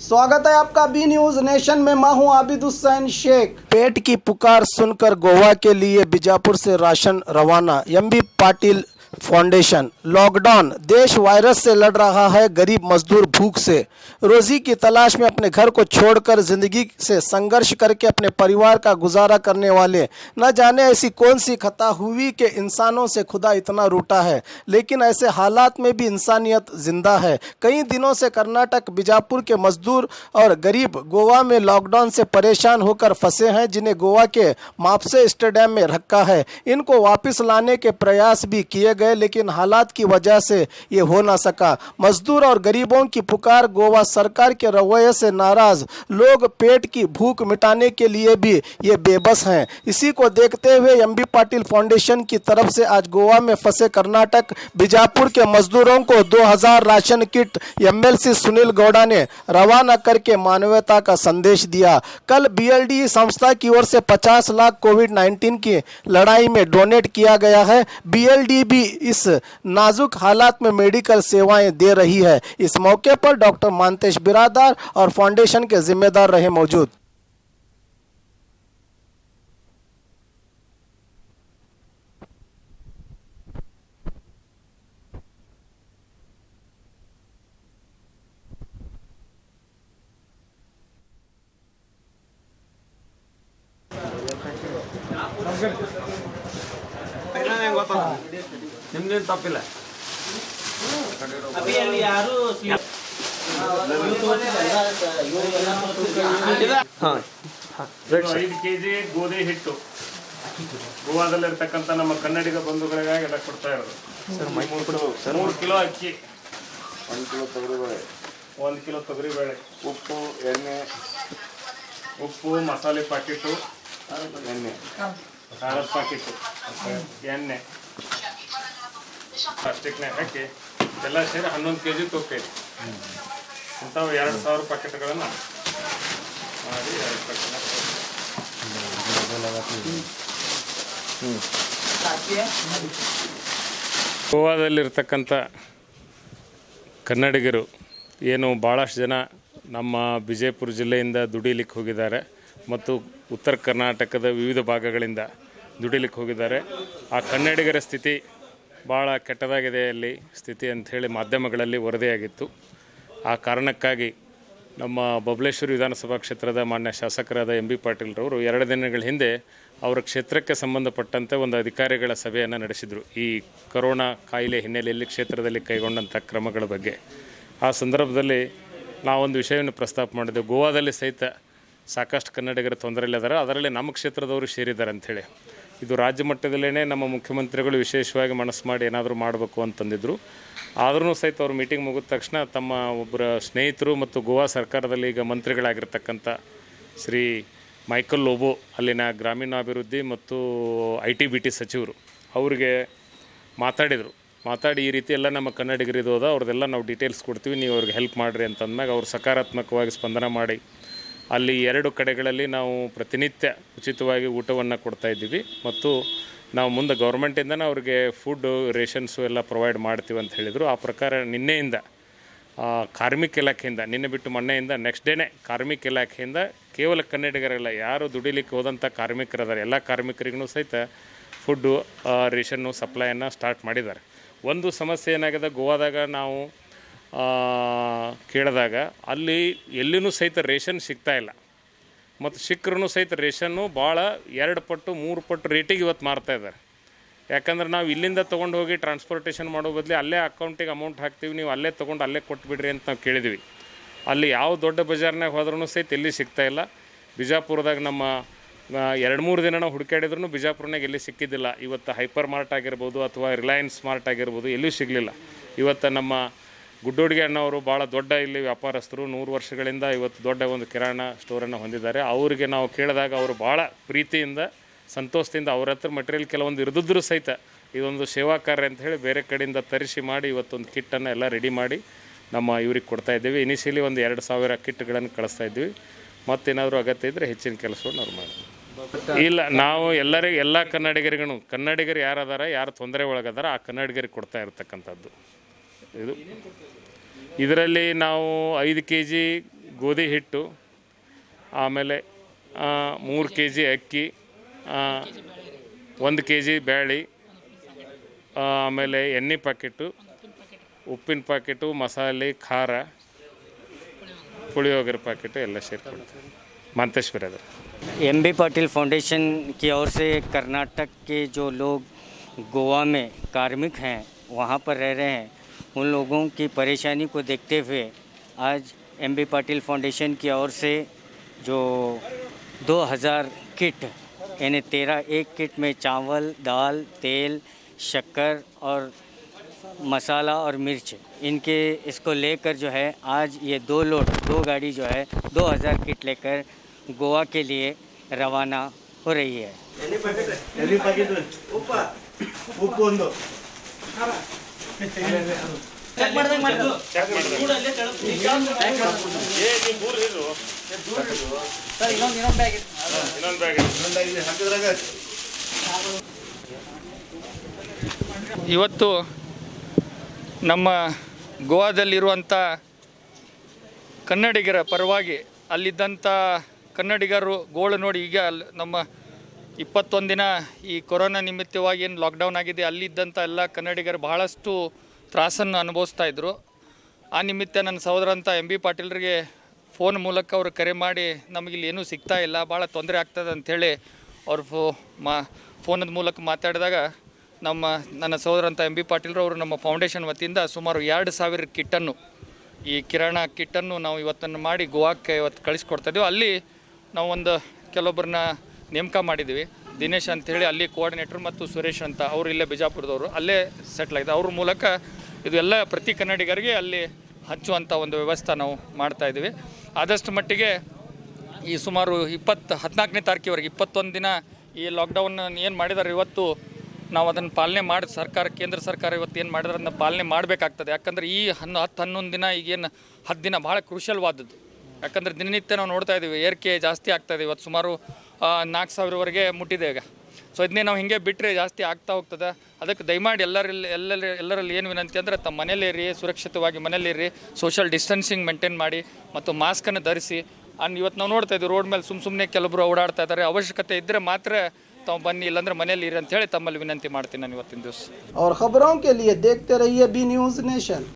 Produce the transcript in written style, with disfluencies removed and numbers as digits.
स्वागत है आपका बी न्यूज नेशन में। मैं हूं आबिद हुसैन शेख। पेट की पुकार सुनकर गोवा के लिए बीजापुर से राशन रवाना। MB Patil foundation. लॉकडाउन, देश वायरस से लड़ रहा है, गरीब मजदूर भूख से रोजी की तलाश में अपने घर को छोड़कर जिंदगी से संघर्ष करके अपने परिवार का गुजारा करने वाले न जाने ऐसी कौन सी खता हुई कि इंसानों से खुदा इतना रूठा है, लेकिन ऐसे हालात में भी इंसानियत जिंदा है। कई दिनों से कर्नाटक, बीजापुर के मजदूर और गरीब गोवा में लॉकडाउन से परेशान होकर फंसे हैं, जिन्हें गोवा के माप्से स्टेडियम में रखा है। इनको वापस लाने के प्रयास भी किए गए, लेकिन हालात की वजह से ये हो ना सका। मजदूर और गरीबों की पुकार, गोवा सरकार के रवैये से नाराज लोग पेट की भूख मिटाने के लिए भी ये बेबस हैं। इसी को देखते हुए एमबी पाटिल फाउंडेशन की तरफ से आज गोवा में फंसे कर्नाटक, बीजापुर के मजदूरों को 2000 ration kit MLC Sunil Gowda ने रवाना करके मानवता का संदेश दिया। कल बीएलडी संस्था की ओर से 50 लाख कोविड-19 की लड़ाई में डोनेट किया गया है। बीएलडी भी इस नाजुक हालात में मेडिकल सेवाएं दे रही है। इस मौके पर डॉक्टर मानतेश बिरादार और फाउंडेशन के जिम्मेदार रहे मौजूद। ನಿಮ್ದೇನು ತಪ್ಪಿಲ್ಲ. ಹಾಂ 5 ಕೆಜಿ ಗೋಧಿ ಹಿಟ್ಟು ಗೋವಾದಲ್ಲಿರ್ತಕ್ಕಂಥ ನಮ್ಮ ಕನ್ನಡಿಗ ಬಂಧುಗಳಿಗಾಗಿ ಎಲ್ಲ ಕೊಡ್ತಾ ಇರೋದು. 3 ಕಿಲೋ ಅಕ್ಕಿ, 1 ಕಿಲೋ ತೊಗರಿಬೇಳೆ, 1 ಕಿಲೋ ತೊಗರಿಬೇಳೆ, ಉಪ್ಪು, ಎಣ್ಣೆ, ಉಪ್ಪು, ಮಸಾಲೆ ಪ್ಯಾಕೆಟು, ಎಣ್ಣೆ, ಖಾರದ ಪ್ಯಾಕೆಟು, ಎಣ್ಣೆ, ಪ್ಲಾಸ್ಟಿಕ್ನಾಗ ಹಾಕಿ ಎಲ್ಲ ಸೇರಿ 11 ಕೆಜಿ ತೊಕ್ಕೈತಿ. ಇಂಥವು 2000 ಪ್ಯಾಕೆಟ್ಗಳನ್ನು ಮಾಡಿ 2 ಪ್ಯಾಕೆಟ್ ಗೋವಾದಲ್ಲಿರ್ತಕ್ಕಂಥ ಕನ್ನಡಿಗರು ಏನು ಭಾಳಷ್ಟು ಜನ ನಮ್ಮ ಬಿಜಾಪುರ ಜಿಲ್ಲೆಯಿಂದ ದುಡಿಲಿಕ್ಕೆ ಹೋಗಿದ್ದಾರೆ ಮತ್ತು ಉತ್ತರ ಕರ್ನಾಟಕದ ವಿವಿಧ ಭಾಗಗಳಿಂದ ದುಡಿಲಿಕ್ಕೆ ಹೋಗಿದ್ದಾರೆ. ಆ ಕನ್ನಡಿಗರ ಸ್ಥಿತಿ ಭಾಳ ಕೆಟ್ಟದಾಗಿದೆ ಅಲ್ಲಿ ಸ್ಥಿತಿ ಅಂಥೇಳಿ ಮಾಧ್ಯಮಗಳಲ್ಲಿ ವರದಿಯಾಗಿತ್ತು. ಆ ಕಾರಣಕ್ಕಾಗಿ ನಮ್ಮ ಬಬಲೇಶ್ವರ ವಿಧಾನಸಭಾ ಕ್ಷೇತ್ರದ ಮಾನ್ಯ ಶಾಸಕರಾದ ಎಂ.ಬಿ. ಪಾಟೀಲ್ರವರು 2 ದಿನಗಳ ಹಿಂದೆ ಅವರ ಕ್ಷೇತ್ರಕ್ಕೆ ಸಂಬಂಧಪಟ್ಟಂತೆ ಒಂದು ಅಧಿಕಾರಿಗಳ ಸಭೆಯನ್ನು ನಡೆಸಿದರು. ಈ ಕೊರೋನಾ ಕಾಯಿಲೆ ಹಿನ್ನೆಲೆಯಲ್ಲಿ ಕ್ಷೇತ್ರದಲ್ಲಿ ಕೈಗೊಂಡಂಥ ಕ್ರಮಗಳ ಬಗ್ಗೆ. ಆ ಸಂದರ್ಭದಲ್ಲಿ ನಾವೊಂದು ವಿಷಯವನ್ನು ಪ್ರಸ್ತಾಪ ಮಾಡಿದ್ದೆವು. ಗೋವಾದಲ್ಲಿ ಸಹಿತ ಸಾಕಷ್ಟು ಕನ್ನಡಿಗರ ತೊಂದರೆಯಲ್ಲಿದ್ದಾರೆ, ಅದರಲ್ಲಿ ನಮ್ಮ ಕ್ಷೇತ್ರದವರು ಸೇರಿದ್ದಾರೆ ಅಂಥೇಳಿ. ಇದು ರಾಜ್ಯ ಮಟ್ಟದಲ್ಲೇ ನಮ್ಮ ಮುಖ್ಯಮಂತ್ರಿಗಳು ವಿಶೇಷವಾಗಿ ಮನಸ್ಸು ಮಾಡಿ ಏನಾದರೂ ಮಾಡಬೇಕು ಅಂತಂದಿದ್ರು. ಆದ್ರೂ ಸಹಿತ ಅವರು ಮೀಟಿಂಗ್ ಮುಗಿದ ತಕ್ಷಣ ತಮ್ಮ ಒಬ್ಬರ ಸ್ನೇಹಿತರು ಮತ್ತು ಗೋವಾ ಸರ್ಕಾರದಲ್ಲಿ ಈಗ ಮಂತ್ರಿಗಳಾಗಿರ್ತಕ್ಕಂಥ ಶ್ರೀ ಮೈಕಲ್ ಲೋಬೋ, ಅಲ್ಲಿನ ಗ್ರಾಮೀಣಾಭಿವೃದ್ಧಿ ಮತ್ತು ITBT ಸಚಿವರು, ಅವರಿಗೆ ಮಾತಾಡಿ ಈ ರೀತಿ ಎಲ್ಲ ನಮ್ಮ ಕನ್ನಡಿಗರಿದು ಅದ, ಅವ್ರದ್ದೆಲ್ಲ ನಾವು ಡೀಟೇಲ್ಸ್ ಕೊಡ್ತೀವಿ, ನೀವು ಅವ್ರಿಗೆ ಹೆಲ್ಪ್ ಮಾಡಿರಿ ಅಂತಂದಾಗ ಅವರು ಸಕಾರಾತ್ಮಕವಾಗಿ ಸ್ಪಂದನ ಮಾಡಿ ಅಲ್ಲಿ 2 ಕಡೆಗಳಲ್ಲಿ ನಾವು ಪ್ರತಿನಿತ್ಯ ಉಚಿತವಾಗಿ ಊಟವನ್ನು ಕೊಡ್ತಾಯಿದ್ದೀವಿ ಮತ್ತು ನಾವು ಮುಂದೆ ಗೌರ್ಮೆಂಟಿಂದನೇ ಅವ್ರಿಗೆ ಫುಡ್ಡು ರೇಷನ್ಸು ಎಲ್ಲ ಪ್ರೊವೈಡ್ ಮಾಡ್ತೀವಿ ಅಂತ ಹೇಳಿದರು. ಆ ಪ್ರಕಾರ ನಿನ್ನೆಯಿಂದ ಕಾರ್ಮಿಕ ಇಲಾಖೆಯಿಂದ, ನಿನ್ನೆ ಬಿಟ್ಟು ಮೊನ್ನೆಯಿಂದ ನೆಕ್ಸ್ಟ್ ಡೇನೇ ಕಾರ್ಮಿಕ ಇಲಾಖೆಯಿಂದ ಕೇವಲ ಕನ್ನಡಿಗರಲ್ಲ, ಯಾರು ದುಡಿಲಿಕ್ಕೆ ಹೋದಂಥ ಕಾರ್ಮಿಕರದಾರೆ ಎಲ್ಲ ಕಾರ್ಮಿಕರಿಗೂ ಸಹಿತ ಫುಡ್ಡು ರೇಷನ್ನು ಸಪ್ಲೈಯನ್ನು ಸ್ಟಾರ್ಟ್ ಮಾಡಿದ್ದಾರೆ. ಒಂದು ಸಮಸ್ಯೆ ಏನಾಗಿದೆ, ಗೋವಾದಾಗ ನಾವು ಕೇಳಿದಾಗ ಅಲ್ಲಿ ಎಲ್ಲಿನೂ ಸಹಿತ ರೇಷನ್ ಸಿಗ್ತಾಯಿಲ್ಲ ಮತ್ತು ಸಿಕ್ಕರೂ ಸಹಿತ ರೇಷನ್ನು ಭಾಳ 2 ಪಟ್ಟು 3 ಪಟ್ಟು ರೇಟಿಗೆ ಇವತ್ತು ಮಾರ್ತಾಯಿದ್ದಾರೆ. ಯಾಕಂದ್ರೆ ನಾವು ಇಲ್ಲಿಂದ ತೊಗೊಂಡು ಹೋಗಿ ಟ್ರಾನ್ಸ್ಪೋರ್ಟೇಷನ್ ಮಾಡೋ ಬದಲು ಅಲ್ಲೇ ಅಕೌಂಟಿಗೆ ಅಮೌಂಟ್ ಹಾಕ್ತೀವಿ, ನೀವು ಅಲ್ಲೇ ತೊಗೊಂಡು ಅಲ್ಲೇ ಕೊಟ್ಬಿಡ್ರಿ ಅಂತ ನಾವು ಕೇಳಿದ್ವಿ. ಅಲ್ಲಿ ಯಾವ ದೊಡ್ಡ ಬಜಾರ್ನಾಗ ಹೋದ್ರೂ ಸಹಿತ ಎಲ್ಲಿ ಸಿಗ್ತಾಯಿಲ್ಲ. ಬಿಜಾಪುರದಾಗ ನಮ್ಮ 2-3 ದಿನ ನಾವು ಹುಡುಕಾಡಿದ್ರೂ ಬಿಜಾಪುರನಾಗ ಎಲ್ಲಿ ಸಿಕ್ಕಿದ್ದಿಲ್ಲ. ಇವತ್ತು ಹೈಪರ್ ಮಾರ್ಟ್ ಆಗಿರ್ಬೋದು ಅಥವಾ ರಿಲಯನ್ಸ್ ಮಾರ್ಟ್ ಆಗಿರ್ಬೋದು, ಎಲ್ಲೂ ಸಿಗಲಿಲ್ಲ. ಇವತ್ತು ನಮ್ಮ ಗುಡ್ಡೋಡಿಗೆ ಅಣ್ಣವರು ಭಾಳ ದೊಡ್ಡ ಇಲ್ಲಿ ವ್ಯಾಪಾರಸ್ಥರು, 100 ವರ್ಷಗಳಿಂದ ಇವತ್ತು ದೊಡ್ಡ ಒಂದು ಕಿರಾಣ ಸ್ಟೋರನ್ನು ಹೊಂದಿದ್ದಾರೆ. ಅವರಿಗೆ ನಾವು ಕೇಳಿದಾಗ ಅವರು ಭಾಳ ಪ್ರೀತಿಯಿಂದ, ಸಂತೋಷದಿಂದ ಅವ್ರ ಹತ್ರ ಮಟೀರಿಯಲ್ ಕೆಲವೊಂದು ಇರದಿದ್ದರೂ ಸಹಿತ ಇದೊಂದು ಸೇವಾ ಕಾರ್ಯ ಅಂತ ಹೇಳಿ ಬೇರೆ ಕಡೆಯಿಂದ ತರಿಸಿ ಮಾಡಿ ಇವತ್ತೊಂದು ಕಿಟ್ಟನ್ನು ಎಲ್ಲ ರೆಡಿ ಮಾಡಿ ನಮ್ಮ ಇವ್ರಿಗೆ ಕೊಡ್ತಾಯಿದ್ದೀವಿ. ಇನಿಷಿಯಲಿ ಒಂದು 2000 ಕಿಟ್ಗಳನ್ನು ಕಳಿಸ್ತಾ ಇದ್ದೀವಿ. ಮತ್ತೇನಾದರೂ ಅಗತ್ಯ ಇದ್ದರೆ ಹೆಚ್ಚಿನ ಕೆಲಸವನ್ನು ಅವ್ರು ಮಾಡ್ತೀವಿ. ಇಲ್ಲ, ನಾವು ಎಲ್ಲ ಕನ್ನಡಿಗರು ಯಾರದಾರ, ಯಾರು ತೊಂದರೆ ಒಳಗದಾರ ಆ ಕನ್ನಡಿಗರಿಗೆ ಕೊಡ್ತಾ ಇರ್ತಕ್ಕಂಥದ್ದು ಇದು. ಇದರಲ್ಲಿ ನಾವು 5 ಕೆಜಿ ಗೋಧಿ ಹಿಟ್ಟು, ಆಮೇಲೆ 3 kg ಅಕ್ಕಿ, 1 kg ಬ್ಯಾಳಿ, ಆಮೇಲೆ ಎಣ್ಣೆ ಪ್ಯಾಕೆಟು, ಉಪ್ಪಿನ ಪ್ಯಾಕೆಟು, ಮಸಾಲೆ, ಖಾರ, ಪುಳಿಯೋಗರೆ ಪ್ಯಾಕೆಟು ಎಲ್ಲ ಸೇರಿಕೊಡ್ತೀವಿ. ಮಂತೇಶ್ವರ ಅದು. एमबी पाटिल फाउंडेशन की ओर से कर्नाटक के जो लोग गोवा में कार्मिक हैं, वहाँ पर रह रहे हैं, उन लोगों की परेशानी को देखते हुए आज एमबी पाटिल फाउंडेशन की ओर से जो 2000 किट यानी 1 किट में चावल, दाल, तेल, शक्कर और मसाला और मिर्च इनके इसको लेकर जो है आज ये 2 गाड़ी जो है 2000 किट लेकर गोवा के लिए रवाना हो रही है. ಇವತ್ತು ನಮ್ಮ ಗೋವಾದಲ್ಲಿರುವಂಥ ಕನ್ನಡಿಗರ ಪರವಾಗಿ ಅಲ್ಲಿದ್ದಂಥ ಕನ್ನಡಿಗರು ಗೋಳು ನೋಡಿ ಈಗ ನಮ್ಮ 21 ದಿನ ಈ ಕೊರೋನಾ ನಿಮಿತ್ತವಾಗಿ ಏನು ಲಾಕ್ಡೌನ್ ಆಗಿದೆ ಅಲ್ಲಿದ್ದಂಥ ಎಲ್ಲ ಕನ್ನಡಿಗರು ಬಹಳಷ್ಟು ತ್ರಾಸನ್ನು ಅನುಭವಿಸ್ತಾ ಇದ್ದರು. ಆ ನಿಮಿತ್ತ ನನ್ನ ಸಹೋದರ ಅಂತ MB ಪಾಟೀಲ್ರಿಗೆ ಫೋನ್ ಮೂಲಕ ಅವರು ಕರೆ ಮಾಡಿ ನಮಗಿಲ್ಲಿ ಏನೂ ಸಿಗ್ತಾ ಇಲ್ಲ, ಭಾಳ ತೊಂದರೆ ಆಗ್ತದೆ ಅಂಥೇಳಿ ಅವ್ರು ಫೋನದ ಮೂಲಕ ಮಾತಾಡಿದಾಗ ನನ್ನ ಸಹೋದರ ಅಂತ MB ಪಾಟೀಲ್ರು ಅವರು ನಮ್ಮ ಫೌಂಡೇಶನ್ ವತಿಯಿಂದ ಸುಮಾರು 2000 ಕಿಟ್ಟನ್ನು ಈ ಕಿರಾಣ ಕಿಟ್ಟನ್ನು ನಾವು ಇವತ್ತನ್ನು ಮಾಡಿ ಗೋವಾಕ್ಕೆ ಇವತ್ತು ಕಳಿಸ್ಕೊಡ್ತಾಯಿದ್ದೀವಿ. ಅಲ್ಲಿ ನಾವು ಒಂದು ಕೆಲವೊಬ್ಬರನ್ನ ನೇಮಕ ಮಾಡಿದ್ದೀವಿ. ದಿನೇಶ್ ಅಂಥೇಳಿ ಅಲ್ಲಿ ಕೋಆರ್ಡಿನೇಟ್ರ್ ಮತ್ತು ಸುರೇಶ್ ಅಂತ ಅವರು ಇಲ್ಲೇ ಬಿಜಾಪುರದವರು ಅಲ್ಲೇ ಸೆಟ್ಲ್ ಆಗಿದೆ. ಅವ್ರ ಮೂಲಕ ಇದು ಎಲ್ಲ ಪ್ರತಿ ಕನ್ನಡಿಗರಿಗೆ ಅಲ್ಲಿ ಹಚ್ಚುವಂಥ ಒಂದು ವ್ಯವಸ್ಥೆ ನಾವು ಮಾಡ್ತಾಯಿದ್ದೀವಿ. ಆದಷ್ಟು ಮಟ್ಟಿಗೆ ಈ ಸುಮಾರು 14ನೇ ತಾರೀಕಿವರೆಗೆ 21 ದಿನ ಈ ಲಾಕ್ಡೌನ್ ಏನು ಮಾಡಿದ್ದಾರೆ ಇವತ್ತು ನಾವು ಅದನ್ನು ಪಾಲನೆ ಮಾಡಿ ಕೇಂದ್ರ ಸರ್ಕಾರ ಇವತ್ತು ಏನು ಮಾಡಿದ್ರೆ ಅದನ್ನು ಪಾಲನೆ ಮಾಡಬೇಕಾಗ್ತದೆ. ಯಾಕಂದರೆ ಈ 10-11 ದಿನ ಈಗೇನು 10 ದಿನ ಭಾಳ ಕ್ರೂಷಲ್ವಾದದ್ದು. ಯಾಕಂದರೆ ದಿನನಿತ್ಯ ನಾವು ನೋಡ್ತಾ ಇದ್ದೀವಿ ಏರಿಕೆ ಜಾಸ್ತಿ ಆಗ್ತಾಯಿದೆ. ಇವತ್ತು ಸುಮಾರು 4000ವರೆಗೆ ಮುಟ್ಟಿದೆ ಈಗ. ಸೊ ಇದನ್ನೇ ನಾವು ಹಿಂಗೆ ಬಿಟ್ಟರೆ ಜಾಸ್ತಿ ಆಗ್ತಾ ಹೋಗ್ತದೆ. ಅದಕ್ಕೆ ದಯಮಾಡಿ ಎಲ್ಲರಲ್ಲಿ ಏನು ವಿನಂತಿ ಅಂದರೆ ತಮ್ಮ ಮನೇಲಿರಿ, ಸುರಕ್ಷಿತವಾಗಿ ಮನೇಲಿರಿ, ಸೋಷಿಯಲ್ ಡಿಸ್ಟೆನ್ಸಿಂಗ್ ಮೇಂಟೈನ್ ಮಾಡಿ ಮತ್ತು ಮಾಸ್ಕನ್ನು ಧರಿಸಿ. ಇವತ್ತು ನಾವು ನೋಡ್ತಾ ಇದ್ದೀವಿ ರೋಡ್ ಮೇಲೆ ಸುಮ್ಮನೆ ಕೆಲವರು ಓಡಾಡ್ತಾ ಇದ್ದಾರೆ. ಅವಶ್ಯಕತೆ ಇದ್ದರೆ ಮಾತ್ರ ತಾವು ಬನ್ನಿ, ಇಲ್ಲಾಂದ್ರೆ ಮನೇಲಿ ಇರಿ ಅಂತ ಹೇಳಿ ತಮ್ಮಲ್ಲಿ ವಿನಂತಿ ಮಾಡ್ತೀನಿ ನಾನು ಇವತ್ತಿನ ದಿವಸ. और खबरों के लिए देखते रहिए बी न्यूज़ नेशन.